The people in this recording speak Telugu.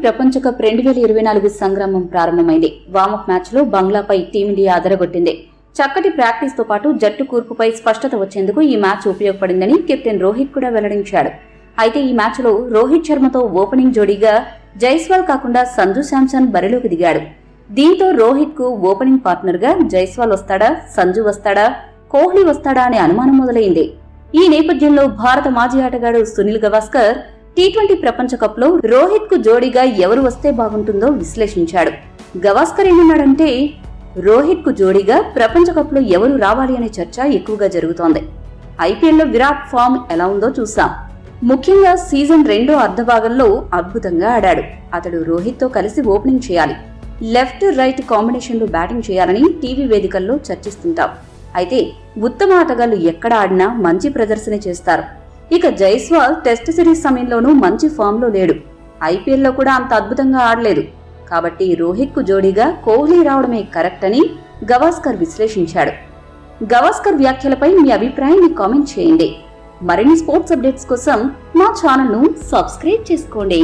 ప్రపంచ కప్ 2024 సంగ్రామం ప్రారంభమైంది. వార్మప్ మ్యాచ్ లో బంగ్లాపై టీమిండియా అదరగొట్టింది. చక్కటి ప్రాక్టీస్ తో పాటు జట్టు కూర్పుపై స్పష్టత వచ్చేందుకు ఈ మ్యాచ్ ఉపయోగపడిందని కెప్టెన్ రోహిత్ కూడా వెల్లడించాడు. అయితే ఈ మ్యాచ్ లో రోహిత్ శర్మతో ఓపెనింగ్ జోడీగా జైస్వాల్ కాకుండా సంజు శాంసన్ బరిలోకి దిగాడు. దీంతో రోహిత్ కు ఓపెనింగ్ పార్ట్నర్ గా జైస్వాల్ వస్తాడా, సంజు వస్తాడా, కోహ్లీ వస్తాడా అనే అనుమానం మొదలైంది. ఈ నేపథ్యంలో భారత మాజీ ఆటగాడు సునీల్ గవాస్కర్ టీ20 ప్రపంచ కప్ లో రోహిత్ కు జోడీగా ఎవరు వస్తే బాగుంటుందో విశ్లేషించాడు. గవాస్కర్ ఏమన్నాడంటే, రోహిత్ కు జోడీగా ప్రపంచ కప్ లో ఎవరు రావాలి అనే చర్చ ఎక్కువగా జరుగుతోంది. ఐపీఎల్ లో విరాట్ ఫామ్ ఎలా ఉందో చూసాం. ముఖ్యంగా సీజన్ 2వ అర్ధభాగంలో అద్భుతంగా ఆడాడు. అతడు రోహిత్ తో కలిసి ఓపెనింగ్ చేయాలి, లెఫ్ట్ రైట్ కాంబినేషన్ లో బ్యాటింగ్ చేయాలని టీవీ వేదికల్లో చర్చిస్తుంటాం. అయితే ఉత్తమ ఆటగాళ్లు ఎక్కడ ఆడినా మంచి ప్రదర్శన చేస్తారు. ఇక జైస్వాల్ టెస్ట్ సిరీస్ సమయంలోనూ మంచి ఫామ్ లో లేడు. ఐపీఎల్ లో కూడా అంత అద్భుతంగా ఆడలేదు. కాబట్టి రోహిత్ కు జోడీగా కోహ్లీ రావడమే కరెక్ట్ అని గవాస్కర్ విశ్లేషించాడు. గవాస్కర్ వ్యాఖ్యలపై మీ అభిప్రాయాన్ని కామెంట్ చేయండి. మరిన్ని స్పోర్ట్స్ అప్డేట్స్ కోసం మా ఛానల్ ను సబ్స్క్రైబ్ చేసుకోండి.